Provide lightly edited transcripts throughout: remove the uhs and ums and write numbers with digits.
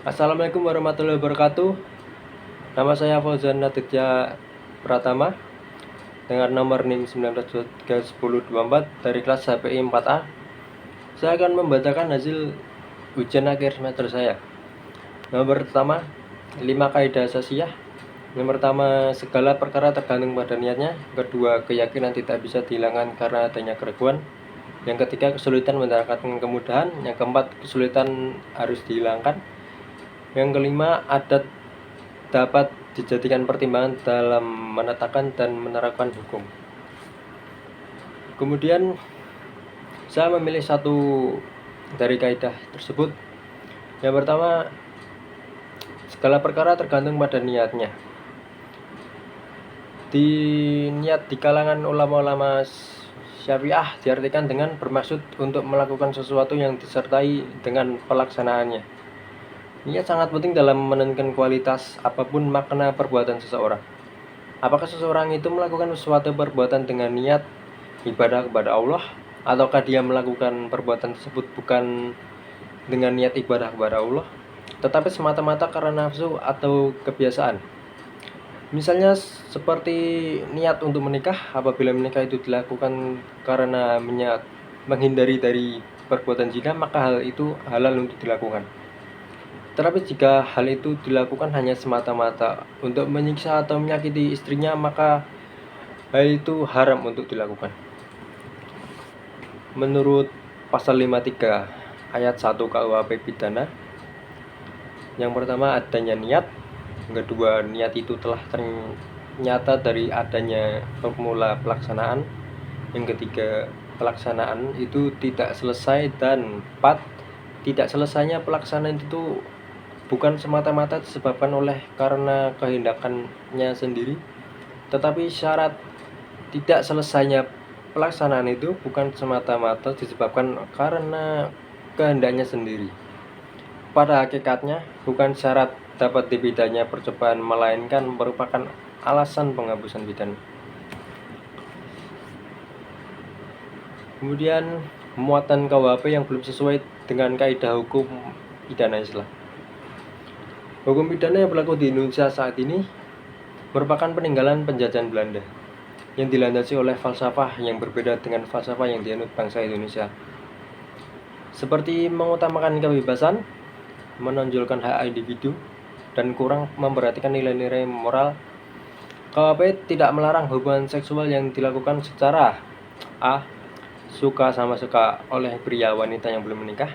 Assalamualaikum warahmatullahi wabarakatuh. Nama saya Fauzan Aditya Pratama dengan nomor NIM 19231024 dari kelas HPI 4A. Saya akan membacakan hasil ujian akhir semester saya. Nomor pertama, 5 kaidah asasiyah. Yang pertama, segala perkara tergantung pada niatnya. Kedua, keyakinan tidak bisa dihilangkan karena adanya keraguan. Yang ketiga, kesulitan mendapatkan kemudahan. Yang keempat, kesulitan harus dihilangkan. Yang kelima, adat dapat dijadikan pertimbangan dalam menetapkan dan menerapkan hukum. Kemudian saya memilih satu dari kaidah tersebut. Yang pertama, segala perkara tergantung pada niatnya. Di niat di kalangan ulama-ulama Syafi'ah diartikan dengan bermaksud untuk melakukan sesuatu yang disertai dengan pelaksanaannya. Niat sangat penting dalam menentukan kualitas apapun makna perbuatan seseorang. Apakah seseorang itu melakukan suatu perbuatan dengan niat ibadah kepada Allah, ataukah dia melakukan perbuatan tersebut bukan dengan niat ibadah kepada Allah, tetapi semata-mata karena nafsu atau kebiasaan. Misalnya seperti niat untuk menikah, apabila menikah itu dilakukan karena menghindari dari perbuatan zina, maka hal itu halal untuk dilakukan. Tetapi jika hal itu dilakukan hanya semata-mata untuk menyiksa atau menyakiti istrinya, maka hal itu haram untuk dilakukan. Menurut pasal 53 ayat 1 KUHP pidana, yang pertama adanya niat, yang kedua niat itu telah ternyata dari adanya formula pelaksanaan, yang ketiga pelaksanaan itu tidak selesai, dan 4 tidak selesainya pelaksanaan itu bukan semata-mata disebabkan oleh karena kehendakannya sendiri, tetapi syarat tidak selesainya pelaksanaan itu bukan semata-mata disebabkan karena kehendaknya sendiri. Pada hakikatnya, bukan syarat dapat dipidana percobaan, melainkan merupakan alasan penghapusan pidana. Kemudian, muatan KUHP yang belum sesuai dengan kaidah hukum pidana Islam. Hukum pidana yang berlaku di Indonesia saat ini merupakan peninggalan penjajahan Belanda yang dilandasi oleh falsafah yang berbeda dengan falsafah yang dianut bangsa Indonesia, seperti mengutamakan kebebasan, menonjolkan hak individu, dan kurang memperhatikan nilai-nilai moral. KUHP tidak melarang hubungan seksual yang dilakukan secara A. Suka sama suka oleh pria wanita yang belum menikah,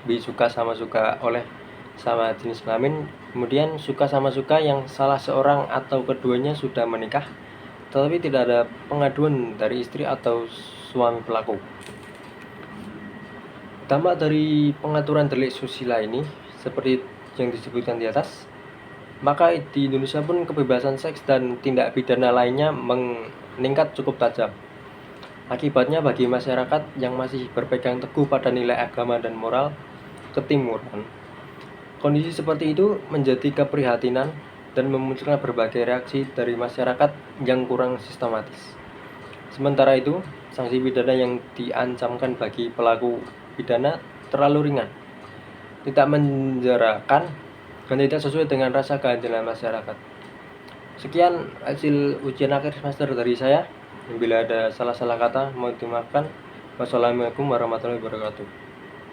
B. Suka sama suka oleh sama jenis kelamin, kemudian suka sama suka yang salah seorang atau keduanya sudah menikah tetapi tidak ada pengaduan dari istri atau suami pelaku. Dampak dari pengaturan delik susila ini seperti yang disebutkan di atas, maka di Indonesia pun kebebasan seks dan tindak pidana lainnya meningkat cukup tajam. Akibatnya bagi masyarakat yang masih berpegang teguh pada nilai agama dan moral ketimuran, kondisi seperti itu menjadi keprihatinan dan memunculkan berbagai reaksi dari masyarakat yang kurang sistematis. Sementara itu, sanksi pidana yang diancamkan bagi pelaku pidana terlalu ringan, tidak menjarakan, dan tidak sesuai dengan rasa keadilan masyarakat. Sekian hasil ujian akhir semester dari saya. Bila ada salah-salah kata, mohon dimaafkan. Wassalamualaikum warahmatullahi wabarakatuh.